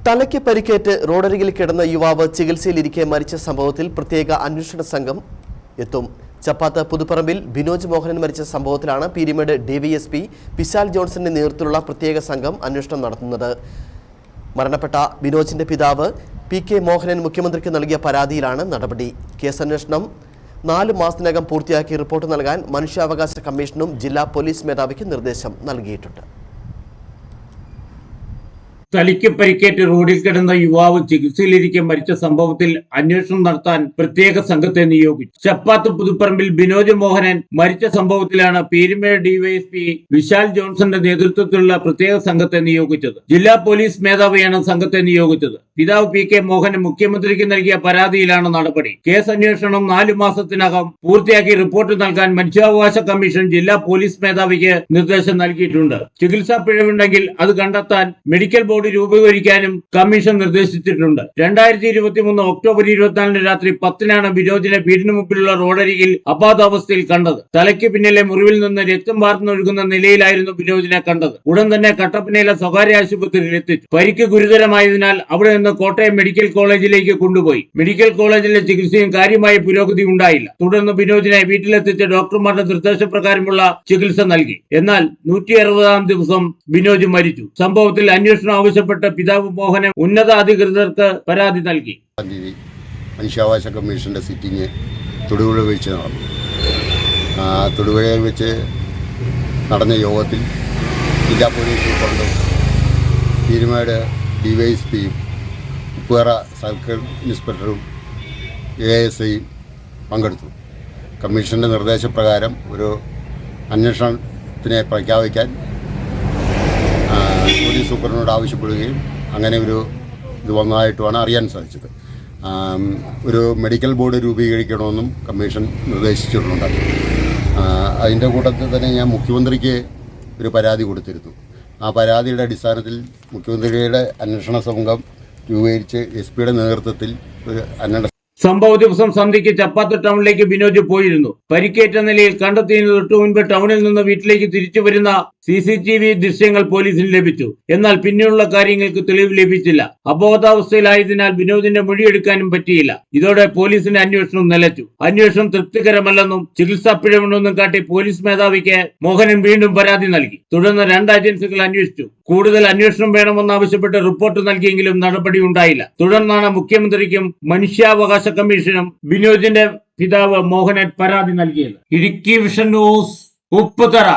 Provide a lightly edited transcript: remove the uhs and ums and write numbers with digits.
തലയ്ക്ക് പരിക്കേറ്റ് റോഡരികിൽ കിടന്ന യുവാവ് ചികിത്സയിലിരിക്കെ മരിച്ച സംഭവത്തിൽ പ്രത്യേക അന്വേഷണ സംഘം എത്തും. ചപ്പാത്ത് പുതുപ്പറമ്പിൽ ബിനോജ് മോഹനൻ മരിച്ച സംഭവത്തിലാണ് പീരുമേട് ഡിവൈഎസ്പി വിശാൽ ജോൺസന്റെ നേതൃത്വത്തിലുള്ള പ്രത്യേക സംഘം അന്വേഷണം നടത്തുന്നത്. മരണപ്പെട്ട ബിനോജിന്റെ പിതാവ് PK മോഹനൻ മുഖ്യമന്ത്രിക്ക് നൽകിയ പരാതിയിലാണ് നടപടി. കേസന്വേഷണം 4 മാസത്തിനകം പൂർത്തിയാക്കി റിപ്പോർട്ട് നൽകാൻ മനുഷ്യാവകാശ കമ്മീഷനും ജില്ലാ പോലീസ് മേധാവിക്ക് നിർദ്ദേശം നൽകിയിട്ടുണ്ട്. തലയ്ക്ക് പരിക്കേറ്റ് റോഡിൽ കിടന്ന യുവാവ് ചികിത്സയിലിരിക്കെ മരിച്ച സംഭവത്തിൽ അന്വേഷണം നടത്താൻ പ്രത്യേക സംഘത്തെ നിയോഗിച്ചു. ചപ്പാത്ത് പുതുപ്പറമ്പിൽ ബിനോജ് മോഹനൻ മരിച്ച സംഭവത്തിലാണ് പീരുമേട് ഡിവൈഎസ്പി വിശാൽ ജോൺസന്റെ നേതൃത്വത്തിലുള്ള പ്രത്യേക സംഘത്തെ നിയോഗിച്ചത്. ജില്ലാ പോലീസ് മേധാവിയാണ് സംഘത്തെ നിയോഗിച്ചത്. പിതാവ് PK മോഹനൻ മുഖ്യമന്ത്രിക്ക് നൽകിയ പരാതിയിലാണ് നടപടി. കേസ് അന്വേഷണം 4 മാസത്തിനകം പൂർത്തിയാക്കി റിപ്പോർട്ട് നൽകാൻ മനുഷ്യാവകാശ കമ്മീഷൻ ജില്ലാ പോലീസ് മേധാവിക്ക് നിർദ്ദേശം നൽകിയിട്ടുണ്ട്. ചികിത്സാ പിഴവുണ്ടെങ്കിൽ അത് കണ്ടെത്താൻ മെഡിക്കൽ ബോർഡ് രൂപീകരിക്കാനും കമ്മീഷൻ നിർദ്ദേശിച്ചിട്ടുണ്ട്. 2023 ഒക്ടോബർ 24 രാത്രി 10-നാണ് ബിനോജിനെ വീടിന് മുമ്പിലുള്ള റോഡരികിൽ അബോധാവസ്ഥയിൽ കണ്ടത്. തലയ്ക്ക് പിന്നിലെ മുറിവിൽ നിന്ന് രക്തം വാർന്നൊഴുകുന്ന നിലയിലായിരുന്നു ബിനോജിനെ കണ്ടത്. ഉടൻ തന്നെ കട്ടപ്പനയിലെ സ്വകാര്യ ആശുപത്രിയിൽ എത്തിച്ചു. പരിക്ക് ഗുരുതരമായതിനാൽ അവിടെ നിന്ന് കോട്ടയം മെഡിക്കൽ കോളേജിലേക്ക് കൊണ്ടുപോയി. മെഡിക്കൽ കോളേജിലെ ചികിത്സയും കാര്യമായ പുരോഗതി ഉണ്ടായില്ല. തുടർന്ന് ബിനോജിനെ വീട്ടിലെത്തിച്ച് ഡോക്ടർമാരുടെ നിർദ്ദേശപ്രകാരമുള്ള ചികിത്സ നൽകി. എന്നാൽ 160-ാം ദിവസം ബിനോജ് മരിച്ചു. സംഭവത്തിൽ അന്വേഷണം ആവശ്യപ്പെട്ട പിതാവ് മോഹനൻ ഉന്നതാധികൃതർക്ക് പരാതി നൽകി. മനുഷ്യാവകാശ കമ്മീഷന്റെ സിറ്റിംഗ് തൊടുപുഴ വെച്ച് നടന്നു. തൊടുപുഴയിൽ വെച്ച് നടന്ന യോഗത്തിൽ ജില്ലാ പോലീസ് സൂപ്രണ്ടും പീരുമേട് ഡിവൈഎസ്പിയും ഉപ്പുതറ സർക്കിൾ ഇൻസ്പെക്ടറും ASIയും പങ്കെടുത്തു. കമ്മീഷന്റെ നിർദ്ദേശപ്രകാരം ഒരു അന്വേഷണത്തിനെ പ്രഖ്യാപിക്കാൻ പോലീസ് സൂപ്രണ്ടിനോട് ആവശ്യപ്പെടുകയും അങ്ങനെ ഒരു ഇത് വന്നതായിട്ടുമാണ് അറിയാൻ സാധിച്ചത്. ഒരു മെഡിക്കൽ ബോർഡ് രൂപീകരിക്കണമെന്നും കമ്മീഷൻ നിർദ്ദേശിച്ചിട്ടുണ്ട്. അതിൻ്റെ കൂട്ടത്തിൽ തന്നെ ഞാൻ മുഖ്യമന്ത്രിക്ക് ഒരു പരാതി കൊടുത്തിരുന്നു. ആ പരാതിയുടെ അടിസ്ഥാനത്തിൽ മുഖ്യമന്ത്രിയുടെ അന്വേഷണ സംഘം രൂപീകരിച്ച് SP-യുടെ നേതൃത്വത്തിൽ ഒരു അന്വേഷണ സംഭവ ദിവസം സന്ധ്യയ്ക്ക് ചപ്പാത്ത് ടൗണിലേക്ക് ബിനോജ് പോയിരുന്നു. പരിക്കേറ്റ നിലയിൽ കണ്ടെത്തിയതിന് തൊട്ടു മുൻപ് ടൗണിൽ നിന്ന് വീട്ടിലേക്ക് തിരിച്ചു വരുന്ന CCTV ദൃശ്യങ്ങൾ പോലീസിന് ലഭിച്ചു. എന്നാൽ പിന്നീടുള്ള കാര്യങ്ങൾക്ക് തെളിവ് ലഭിച്ചില്ല. അബോധാവസ്ഥയിലായതിനാൽ ബിനോജിന്റെ മൊഴിയെടുക്കാനും പറ്റിയില്ല. ഇതോടെ പോലീസിന്റെ അന്വേഷണം നിലച്ചു. അന്വേഷണം തൃപ്തികരമല്ലെന്നും ചികിത്സാ പിഴവുണ്ടെന്നും കാട്ടി പോലീസ് മേധാവിക്ക് മോഹനൻ വീണ്ടും പരാതി നൽകി. തുടർന്ന് 2 ഏജൻസികൾ അന്വേഷിച്ചു. കൂടുതൽ അന്വേഷണം വേണമെന്നാവശ്യപ്പെട്ട് റിപ്പോർട്ട് നൽകിയെങ്കിലും നടപടി ഉണ്ടായില്ല. തുടർന്നാണ് മുഖ്യമന്ത്രിക്കും മനുഷ്യാവകാശ കമ്മീഷനും ബിനോജിന്റെ പിതാവ് മോഹനൻ പരാതി നൽകിയത്. Idukki vision news, Upputhara.